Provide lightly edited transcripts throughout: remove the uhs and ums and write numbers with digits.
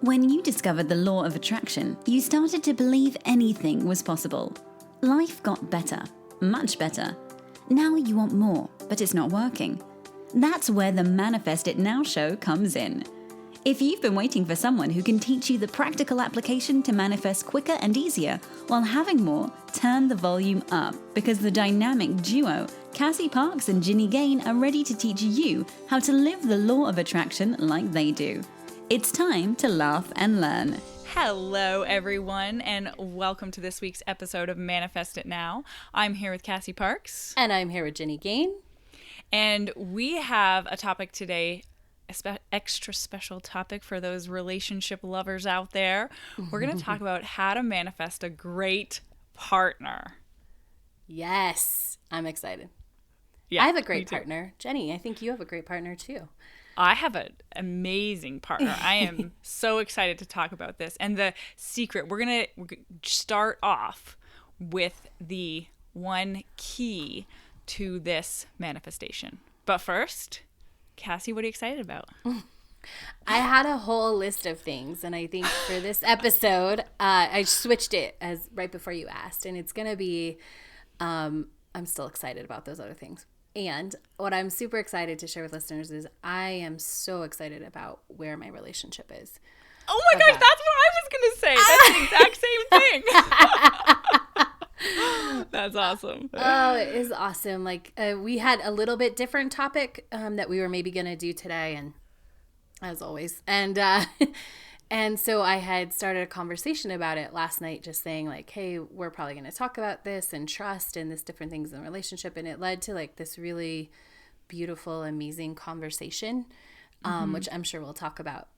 When you discovered the law of attraction, you started to believe anything was possible. Life got better, much better. Now you want more, but it's not working. That's where the Manifest It Now show comes in. If you've been waiting for someone who can teach you the practical application to manifest quicker and easier while having more, turn the volume up, because the dynamic duo, Cassie Parks and Ginny Gane, are ready to teach you how to live the law of attraction like they do. It's time to laugh and learn. Hello, everyone, and welcome to this week's episode of Manifest It Now. I'm here with Cassie Parks. And I'm here with Ginny Gane. And we have a topic today, extra special topic for those relationship lovers out there. We're going to talk about how to manifest a great partner. Yes, I'm excited. Yeah, I have a great partner. Jenny, I think you have a great partner too. I have an amazing partner. I am so excited to talk about this. And the secret, we're going to start off with the one key to this manifestation. But first, Cassie, what are you excited about? I had a whole list of things, and I think for this episode, I switched it as right before you asked, and it's going to be, I'm still excited about those other things. And what I'm super excited to share with listeners is I am so excited about where my relationship is. Oh my gosh, that's what I was going to say. That's the exact same thing. That's awesome. Oh, it is awesome. Like we had a little bit different topic that we were maybe going to do today, and as always. And so I had started a conversation about it last night, just saying like, hey, we're probably going to talk about this and trust and this different things in the relationship. And it led to like this really beautiful, amazing conversation, which I'm sure we'll talk about,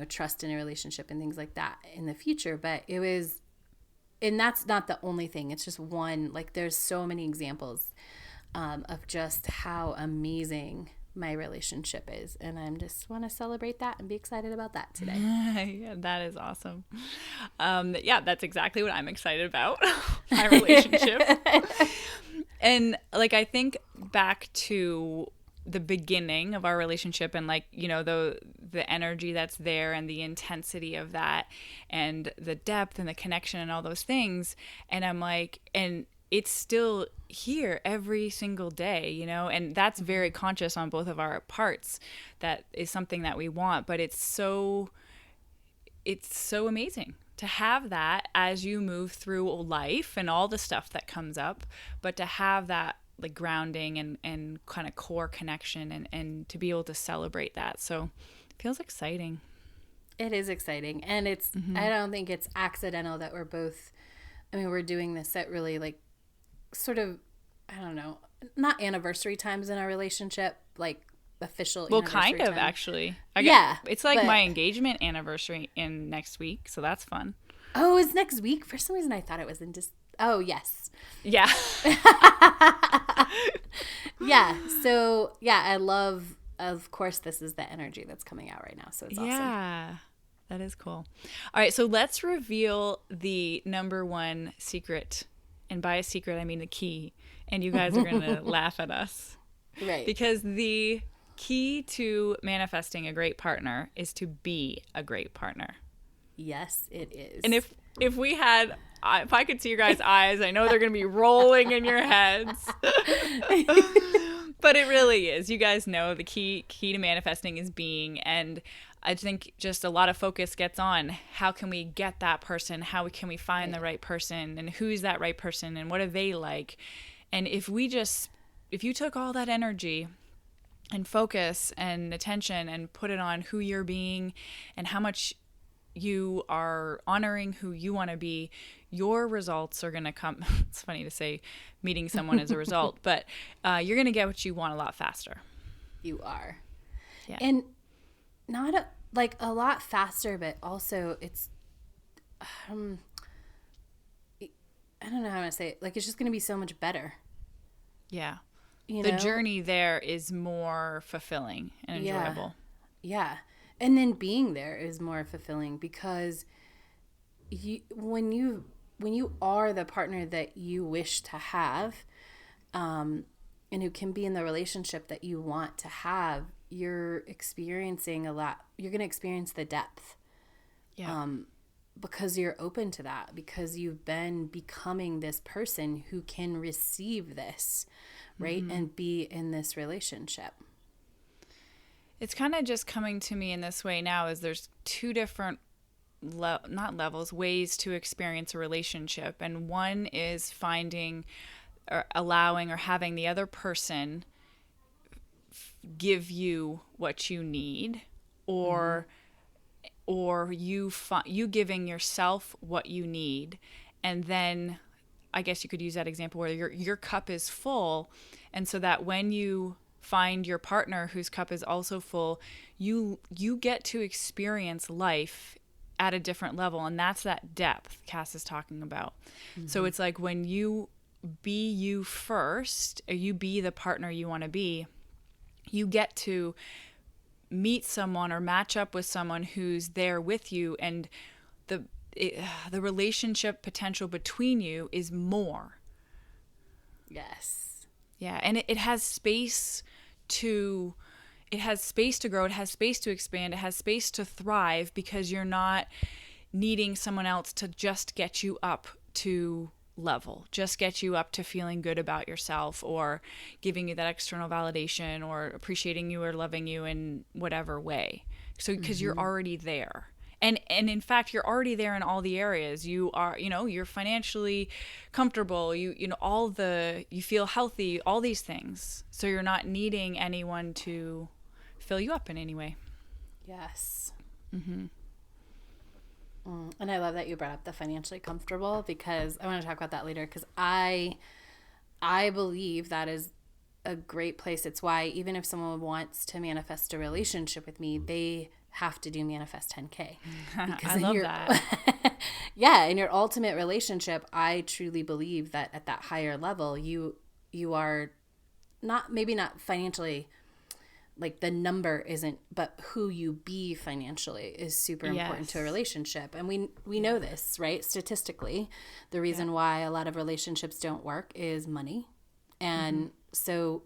trust in a relationship and things like that in the future. But it was, and that's not the only thing. It's just one, like there's so many examples of just how amazing my relationship is, and I just want to celebrate that and be excited about that today. Yeah, that is awesome. Yeah, that's exactly what I'm excited about, my relationship. And like I think back to the beginning of our relationship and like, the energy that's there and the intensity of that and the depth and the connection and all those things, and I'm like, and it's still here every single day, and that's very conscious on both of our parts. That is something that we want, but it's so amazing to have that as you move through life and all the stuff that comes up, but to have that like grounding and kind of core connection and to be able to celebrate that. So it feels exciting. It is exciting. And it's, I don't think it's accidental that we're doing this at really like sort of, I don't know, not anniversary times in our relationship, like official kind of time. Actually. It's like my engagement anniversary in next week, so that's fun. Oh, it's next week? For some reason I thought it was in just, oh, yes. Yeah. Yeah, so yeah, I love, of course, this is the energy that's coming out right now, so it's awesome. Yeah. That is cool. All right, so let's reveal the number one secret. And by a secret, I mean the key. And you guys are going to laugh at us. Right. Because the key to manifesting a great partner is to be a great partner. Yes, it is. And if I could see your guys' eyes, I know they're going to be rolling in your heads. But it really is. You guys know the key to manifesting is being. And I think just a lot of focus gets on how can we get that person? How can we find the right person? And who's that right person? And what are they like? And if you took all that energy and focus and attention and put it on who you're being and how much you are honoring who you want to be, your results are going to come. It's funny to say meeting someone as a result, but you're going to get what you want a lot faster. You are. Yeah. And not a lot faster, but also it's, I don't know how to say it. Like, it's just going to be so much better. Yeah. The journey there is more fulfilling and enjoyable. Yeah. And then being there is more fulfilling because when you are the partner that you wish to have, and who can be in the relationship that you want to have, you're experiencing a lot. You're going to experience the depth Yeah. Because you're open to that, because you've been becoming this person who can receive this, right? And be in this relationship. It's kind of just coming to me in this way now is there's two different not levels, ways to experience a relationship. And one is finding or allowing or having the other person give you what you need, or you giving yourself what you need. And then I guess you could use that example where your cup is full, and so that when you find your partner whose cup is also full, you get to experience life at a different level. And that's that depth Cass is talking about. So it's like when you be you first, or you be the partner you want to be, you get to meet someone or match up with someone who's there with you, and the relationship potential between you is more. Yes. Yeah, and it has space to grow, it has space to expand, it has space to thrive, because you're not needing someone else to just get you up to level, just get you up to feeling good about yourself, or giving you that external validation, or appreciating you or loving you in whatever way. So because you're already there. And in fact, you're already there in all the areas. You are, you're financially comfortable. You feel healthy, all these things. So you're not needing anyone to fill you up in any way. Yes. And I love that you brought up the financially comfortable, because I want to talk about that later, because I believe that is a great place. It's why even if someone wants to manifest a relationship with me, they have to do manifest 10K. I love that. Yeah, in your ultimate relationship, I truly believe that at that higher level, you are maybe not financially, like the number isn't, but who you be financially is super important to a relationship. And we know this, right? Statistically, the reason why a lot of relationships don't work is money. And so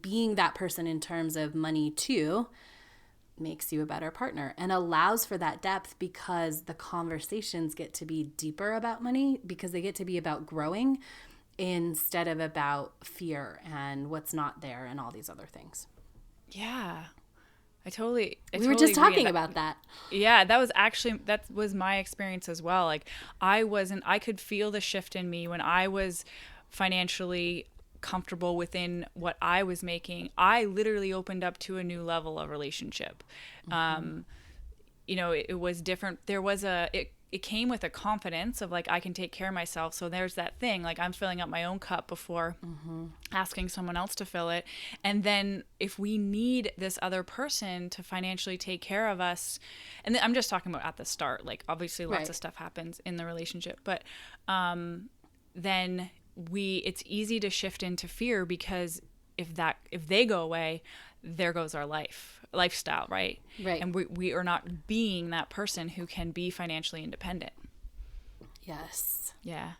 being that person in terms of money too makes you a better partner and allows for that depth, because the conversations get to be deeper about money, because they get to be about growing instead of about fear and what's not there and all these other things. Yeah. We were just talking about that. Yeah, that was my experience as well. Like I could feel the shift in me when I was financially comfortable within what I was making. I literally opened up to a new level of relationship. It was different. It came with a confidence of like, I can take care of myself. So there's that thing, like I'm filling up my own cup before asking someone else to fill it. And then if we need this other person to financially take care of us, and I'm just talking about at the start, like obviously lots of stuff happens in the relationship, but then it's easy to shift into fear, because if they go away, there goes our lifestyle, right? And we are not being that person who can be financially independent. Yes. Yeah.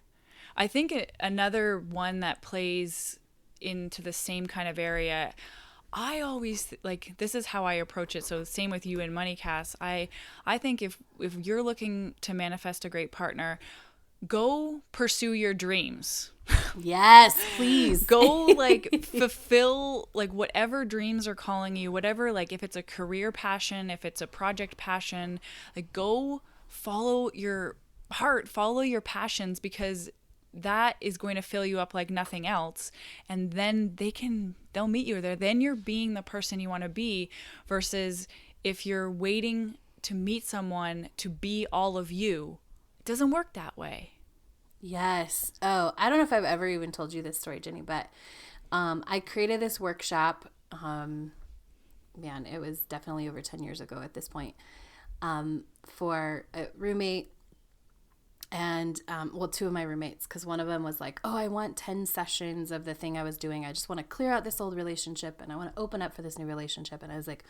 I think another one that plays into the same kind of area, I always like, this is how I approach it. So same with you and money, Cass. I think if you're looking to manifest a great partner, go pursue your dreams. Yes, please. Go like fulfill like whatever dreams are calling you, whatever, like if it's a career passion, if it's a project passion, like go follow your heart, follow your passions, because that is going to fill you up like nothing else. And then they'll meet you there. Then you're being the person you want to be, versus if you're waiting to meet someone to be all of you, it doesn't work that way. Yes. Oh, I don't know if I've ever even told you this story, Ginny, but I created this workshop. It was definitely over 10 years ago at this point, for a roommate and, two of my roommates, because one of them was like, oh, I want 10 sessions of the thing I was doing. I just want to clear out this old relationship and I want to open up for this new relationship. And I was like,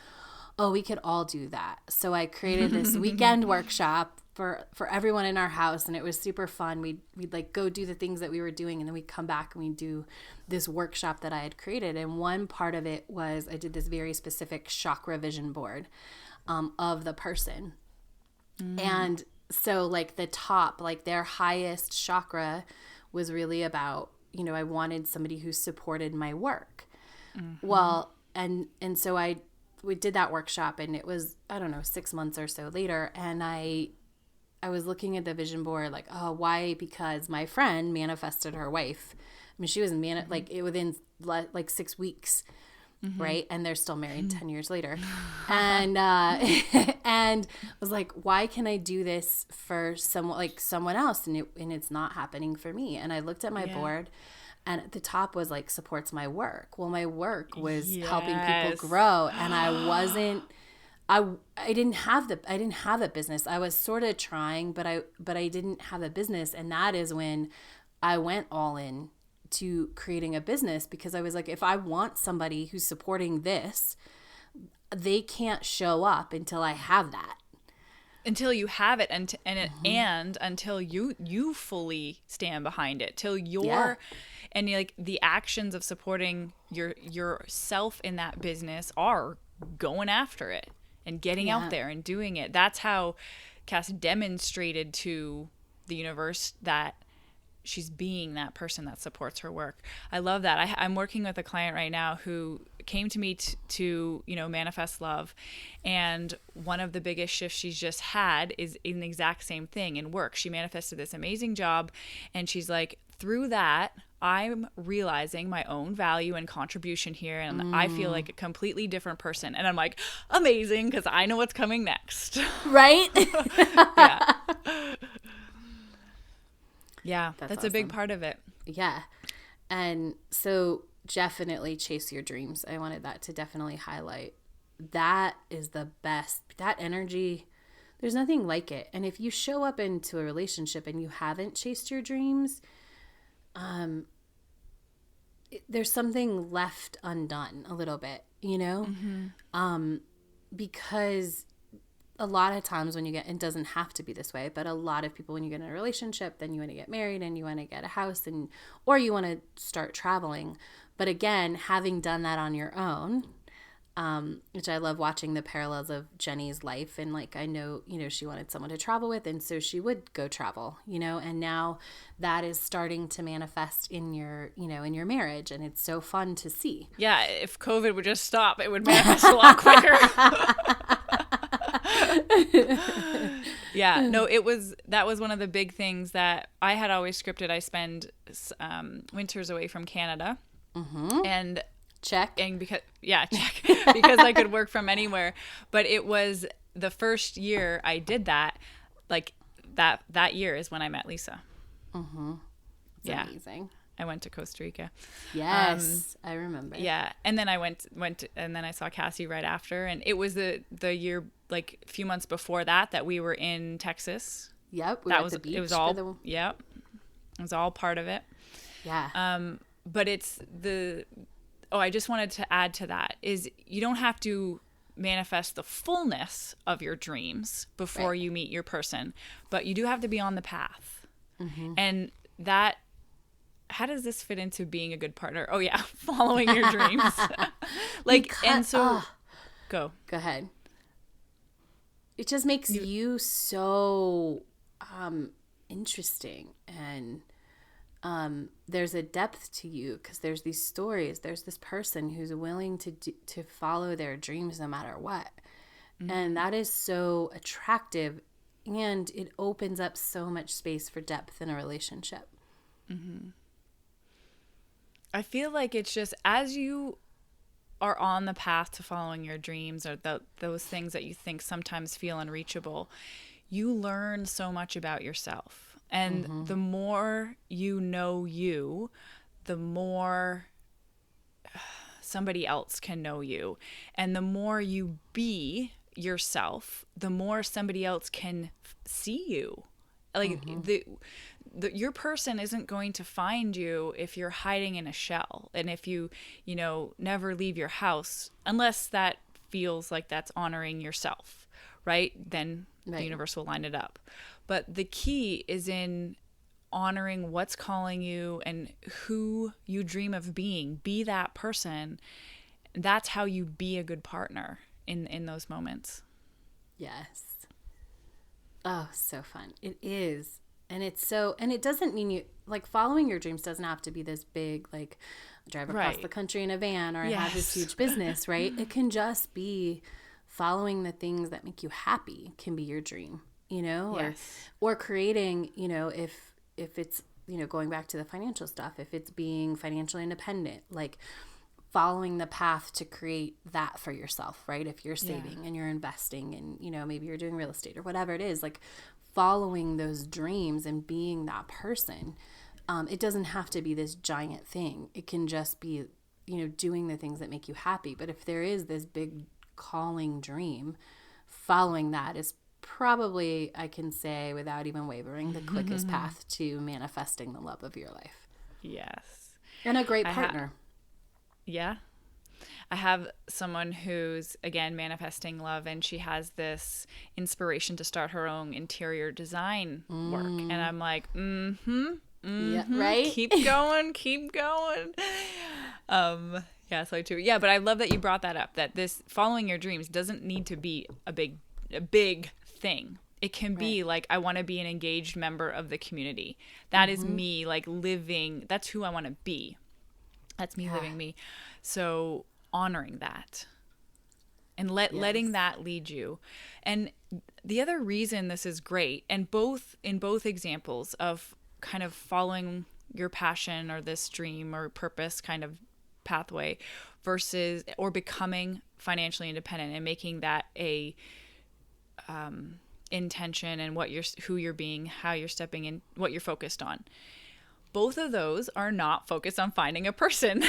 oh, we could all do that. So I created this weekend workshop for everyone in our house, and it was super fun. We'd like go do the things that we were doing, and then we'd come back and we'd do this workshop that I had created. And one part of it was I did this very specific chakra vision board of the person. And so like the top, like their highest chakra was really about, you know, I wanted somebody who supported my work. Well, and so we did that workshop, and it was, I don't know, 6 months or so later, and I was looking at the vision board like, oh, why? Because my friend manifested her wife. I mean, she was like within like 6 weeks, right? And they're still married 10 years later. And and I was like, why can I do this for someone else, and it's not happening for me? And I looked at my board, and at the top was like, supports my work. Well, my work was helping people grow, and I didn't have a business. I was sort of trying, but I didn't have a business. And that is when I went all in to creating a business, because I was like, if I want somebody who's supporting this, they can't show up until I have that. Until you have it, and until you fully stand behind it, till you're and like the actions of supporting yourself in that business are going after it and getting out there and doing it. That's how Cass demonstrated to the universe that she's being that person that supports her work. I love that. I'm working with a client right now who came to me to manifest love, and one of the biggest shifts she's just had is in the exact same thing in work. She manifested this amazing job, and she's like, through that, I'm realizing my own value and contribution here, and I feel like a completely different person. And I'm like, amazing, because I know what's coming next. Right? Yeah. Yeah, that's awesome. A big part of it. Yeah. And so definitely chase your dreams. I wanted that to definitely highlight. That is the best. That energy, there's nothing like it. And if you show up into a relationship and you haven't chased your dreams, there's something left undone a little bit, because a lot of times when you get, it doesn't have to be this way, but a lot of people, when you get in a relationship, then you want to get married and you want to get a house, or you want to start traveling. But again, having done that on your own, which I love watching the parallels of Jenny's life. And like, I know, she wanted someone to travel with, and so she would go travel, and now that is starting to manifest in your, in your marriage. And it's so fun to see. Yeah. If COVID would just stop, it would manifest a lot quicker. Yeah, no, that was one of the big things that I had always scripted. I spend winters away from Canada, and check because I could work from anywhere. But it was the first year I did that. Like that year is when I met Lisa. It's amazing. I went to Costa Rica. Yes, I remember. Yeah, and then I went and then I saw Cassie right after, and it was the year, like a few months before that we were in Texas. Yep, we were at the beach. It was all it was all part of it. Yeah. But it's I just wanted to add to that is you don't have to manifest the fullness of your dreams before you meet your person, but you do have to be on the path. And that. How does this fit into being a good partner? Oh yeah, following your dreams. Go ahead. It just makes you so interesting, and there's a depth to you because there's these stories. There's this person who's willing to follow their dreams no matter what, and that is so attractive, and it opens up so much space for depth in a relationship. I feel like it's just as you are on the path to following your dreams or those things that you think sometimes feel unreachable, you learn so much about yourself. And the more you know you, the more somebody else can know you. And the more you be yourself, the more somebody else can see you. Like your person isn't going to find you if you're hiding in a shell, and if you never leave your house, unless that feels like that's honoring yourself, right? Then the universe will line it up. But the key is in honoring what's calling you and who you dream of being. Be that person. That's how you be a good partner in those moments. Yes. Oh, so fun. It is. And and it doesn't mean you, like, following your dreams doesn't have to be this big, like, drive across the country in a van or I have this huge business, right? It can just be following the things that make you happy can be your dream, or creating, if it's, going back to the financial stuff, if it's being financially independent, like following the path to create that for yourself, right? If you're saving and you're investing and, maybe you're doing real estate or whatever it is, like following those dreams and being that person. It doesn't have to be this giant thing. It can just be, doing the things that make you happy. But if there is this big calling dream, following that is probably, I can say without even wavering, the quickest path to manifesting the love of your life. Yes. And a great partner. Yeah. I have someone who's, again, manifesting love, and she has this inspiration to start her own interior design work. And I'm like, yeah, right? Keep going, keep going. Yeah, so too. Yeah, but I love that you brought that up, that this following your dreams doesn't need to be a big thing. It can be like, I want to be an engaged member of the community. That is me, like, living. That's who I want to be. That's me living me. So honoring that and letting that lead you. And the other reason this is great, and in both examples of kind of following your passion or this dream or purpose kind of pathway versus, or becoming financially independent and making that a intention and who you're being, how you're stepping in, what you're focused on. Both of those are not focused on finding a person.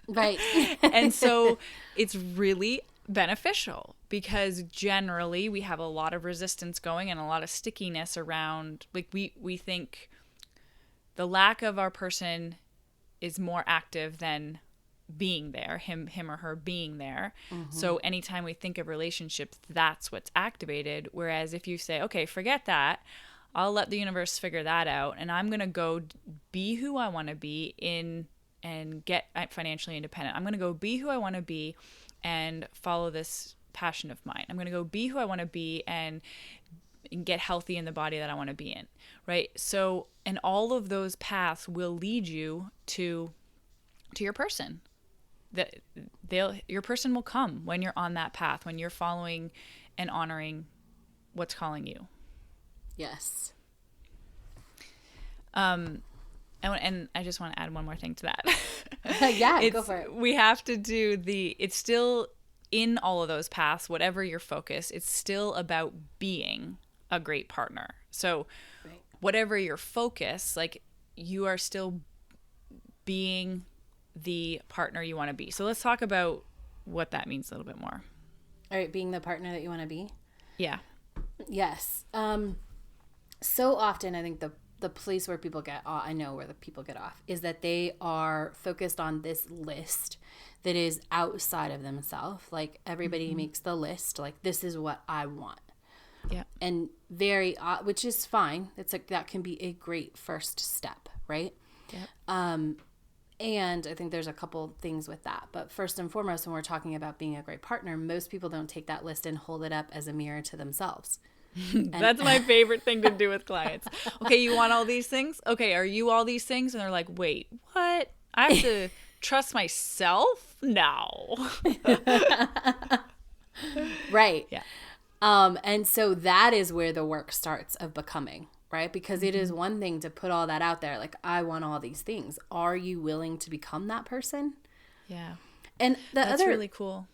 Right. And so it's really beneficial because generally we have a lot of resistance going and a lot of stickiness around, like we think the lack of our person is more active than being there, him or her being there. So anytime we think of relationships, that's what's activated. Whereas if you say, okay, forget that, I'll let the universe figure that out, and I'm going to go be who I want to be and get financially independent. I'm going to go be who I want to be and follow this passion of mine. I'm going to go be who I want to be and get healthy in the body that I want to be in, right? So, and all of those paths will lead you to your person. Your person will come when you're on that path, when you're following and honoring what's calling you. Yes. And I just want to add one more thing to that. Yeah, go for it. We have to do it's still in all of those paths, whatever your focus, it's still about being a great partner. So whatever your focus, like, you are still being the partner you want to be. So let's talk about what that means a little bit more. All right, being the partner that you want to be? Yeah. Yes. So often I think the place where people get off, I know where the people get off, is that they are focused on this list that is outside of themselves. Like, everybody makes the list, like, this is what I want. Yeah. And which is fine. It's like, that can be a great first step, right? Yeah. And I think there's a couple things with that. But first and foremost, when we're talking about being a great partner, most people don't take that list and hold it up as a mirror to themselves. That's my favorite thing to do with clients. Okay, you want all these things? Okay, are you all these things? And they're like, wait, what? I have to trust myself? No. Right. Yeah. And so that is where the work starts of becoming, right? Because it is one thing to put all that out there, like, I want all these things. Are you willing to become that person? Yeah. And that's really cool.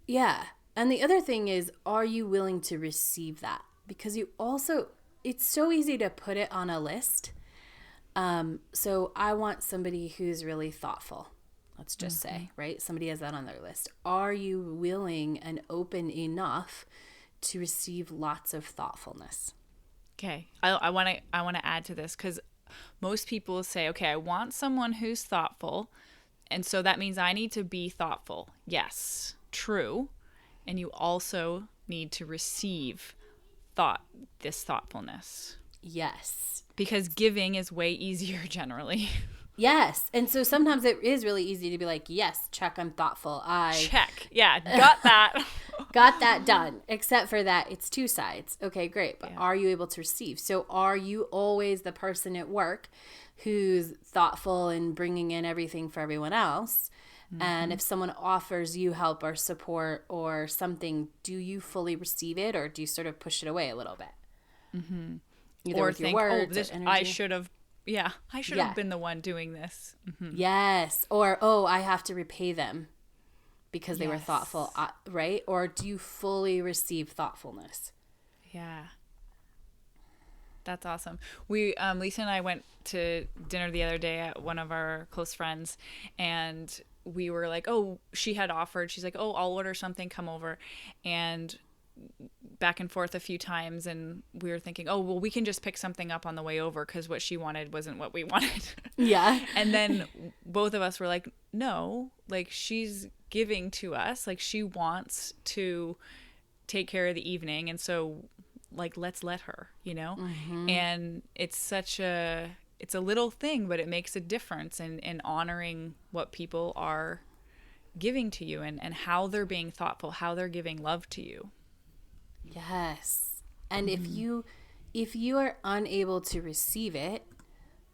Yeah. And the other thing is, are you willing to receive that? Because it's so easy to put it on a list. So I want somebody who's really thoughtful. Let's just say, right? Somebody has that on their list. Are you willing and open enough to receive lots of thoughtfulness? Okay. I want to add to this, because most people say, okay, I want someone who's thoughtful, and so that means I need to be thoughtful. Yes, true. And you also need to receive this thoughtfulness. Yes. Because giving is way easier generally. Yes. And so sometimes it is really easy to be like, yes, check, I'm thoughtful. Check. Yeah, got that. Got that done. Except for that, it's two sides. Okay, great. But Yeah. are you able to receive? So are you always the person at work who's thoughtful and bringing in everything for everyone else? And if someone offers you help or support or something, do you fully receive it, or do you sort of push it away a little bit? Either Or with your think, oh, words this or I energy. should have. Yeah, I should Yeah. have been the one doing this. Yes. Or, oh, I have to repay them because they were Yes. thoughtful, right? Or do you fully receive thoughtfulness? Yeah. That's awesome. We Lisa and I went to dinner the other day at one of our close friends, and we were like, oh, she had offered, she's like, oh, I'll order something, come over. And back and forth a few times, and we were thinking, oh, well, we can just pick something up on the way over because what she wanted wasn't what we wanted. Yeah. And then both of us were like, no, like, she's giving to us, like, she wants to take care of the evening, and so, like, let's let her, you know. And it's a little thing, but it makes a difference in honoring what people are giving to you, and how they're being thoughtful, how they're giving love to you. Yes. And if you are unable to receive it,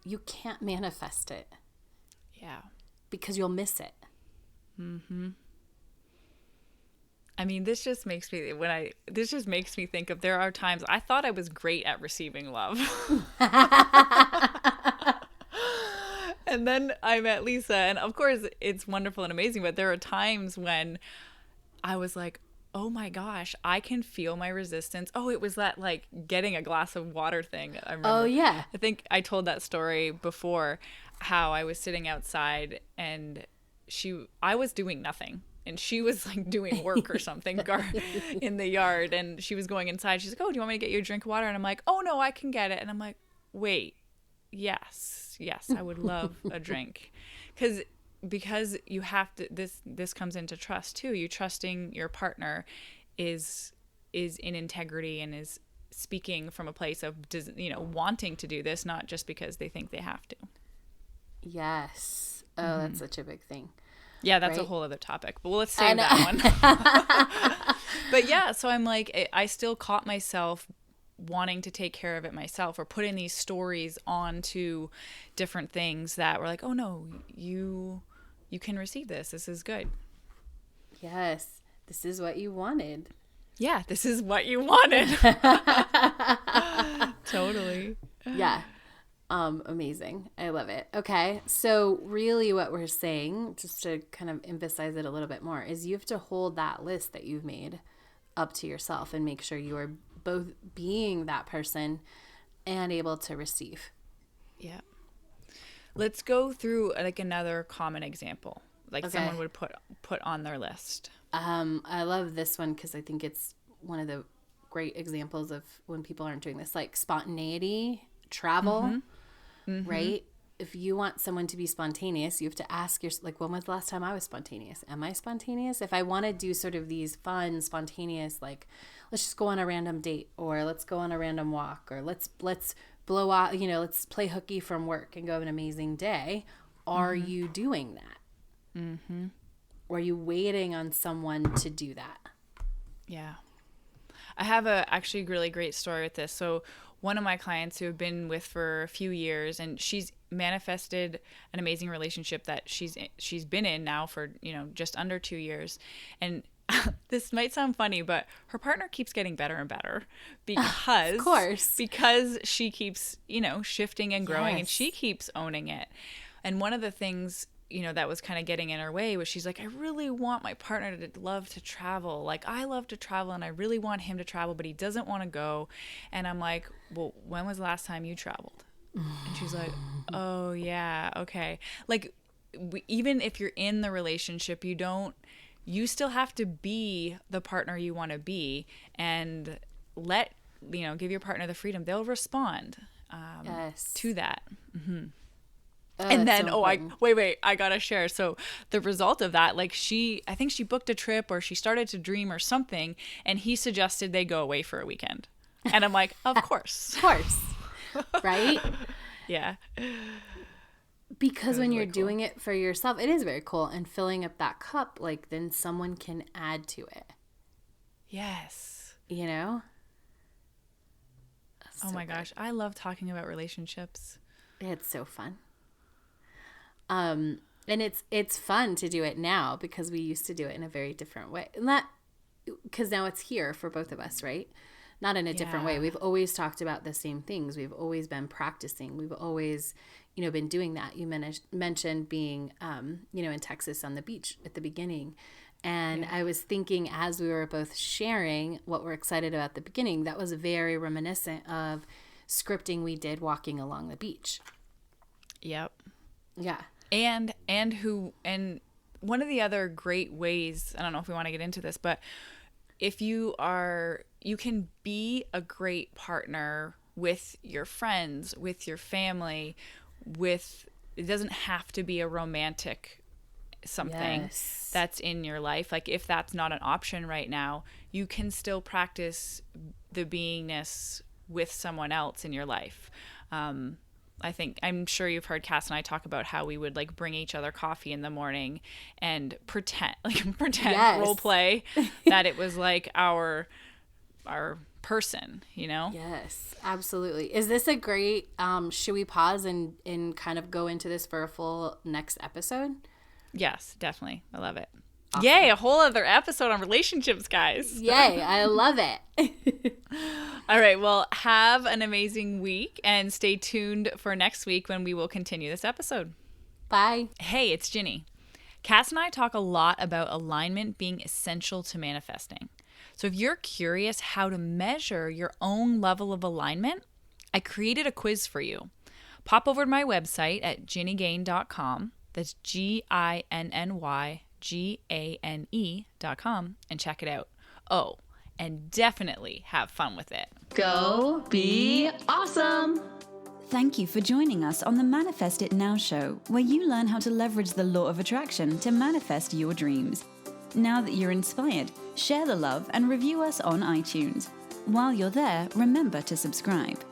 you can't manifest it Yeah. because you'll miss it. I mean, this just makes me think of, there are times I thought I was great at receiving love. And then I met Lisa, and of course it's wonderful and amazing, but there are times when I was like, oh my gosh, I can feel my resistance. Oh, it was that, like, getting a glass of water thing. I remember. Oh, yeah. I think I told that story before, how I was sitting outside and I was doing nothing, and she was, like, doing work or something in the yard, and she was going inside. She's like, oh, do you want me to get you a drink of water? And I'm like, oh no, I can get it. And I'm like, wait, yes, I would love a drink. Because you have to, this comes into trust too. You trusting your partner is in integrity and is speaking from a place of, wanting to do this, not just because they think they have to. Yes. Oh, that's such a big thing. Yeah, that's a Right? whole other topic, but let's save that one. But yeah, so I'm like, I still caught myself wanting to take care of it myself, or putting these stories onto different things that were like, oh no, you can receive this. This is good. Yes. This is what you wanted. Yeah, this is what you wanted. Totally. Yeah. Amazing. I love it. Okay. So really what we're saying, just to kind of emphasize it a little bit more, is you have to hold that list that you've made up to yourself and make sure you are both being that person and able to receive. Yeah. Let's go through, like, another common example, like, Okay. someone would put on their list. I love this one because I think it's one of the great examples of when people aren't doing this, like spontaneity, travel, right? If you want someone to be spontaneous, you have to ask yourself, like, when was the last time I was spontaneous? Am I spontaneous? If I want to do sort of these fun, spontaneous, like, let's just go on a random date, or let's go on a random walk, or let's blow out, let's play hooky from work and go have an amazing day. Are you doing that? Or are you waiting on someone to do that? Yeah. I have a actually really great story with this. So one of my clients who I've been with for a few years, and she's manifested an amazing relationship that she's been in now for, just under 2 years. And this might sound funny, but her partner keeps getting better and better because, of course, because she keeps, shifting and growing, and Yes. she keeps owning it. And one of the things, that was kind of getting in her way was, she's like, I really want my partner to love to travel. Like, I love to travel, and I really want him to travel, but he doesn't want to go. And I'm like, well, when was the last time you traveled? And she's like, oh yeah, okay. Like, even if you're in the relationship, you still have to be the partner you want to be, and give your partner the freedom. They'll respond Yes. to that. Oh, And that's then, so important. wait, I gotta share. So the result of that, like, I think she booked a trip, or she started to dream or something, and he suggested they go away for a weekend. And I'm like, of course. Of course. Right? Yeah. Because when you're really cool. doing it for yourself, it is very cool. And filling up that cup, like, then someone can add to it. Yes. You know? Oh my gosh. I love talking about relationships. It's so fun. And it's fun to do it now because we used to do it in a very different way. Not because now it's here for both of us, right? Not in a different way. We've always talked about the same things. We've always been practicing. We've always, been doing that. You mentioned being, in Texas on the beach at the beginning. And I was thinking as we were both sharing what we're excited about at the beginning, that was very reminiscent of scripting we did walking along the beach. Yep. Yeah. And one of the other great ways, I don't know if we want to get into this, but if you can be a great partner with your friends, with your family, it doesn't have to be a romantic something that's in your life. Like if that's not an option right now, you can still practice the beingness with someone else in your life. I'm sure you've heard Cass and I talk about how we would like bring each other coffee in the morning and pretend Yes. role play that it was like our person, Yes, absolutely. Is this a great, should we pause and kind of go into this for a full next episode? Yes, definitely. I love it. Awesome. Yay, a whole other episode on relationships, guys. Yay, I love it. All right, well, have an amazing week and stay tuned for next week when we will continue this episode. Bye. Hey, it's Ginny. Cass and I talk a lot about alignment being essential to manifesting. So if you're curious how to measure your own level of alignment, I created a quiz for you. Pop over to my website at ginnygane.com. That's GINNYGANE.com and check it out. Oh, and definitely have fun with it. Go be awesome! Thank you for joining us on the Manifest It Now show, where you learn how to leverage the law of attraction to manifest your dreams. Now that you're inspired, share the love and review us on iTunes. While you're there, remember to subscribe.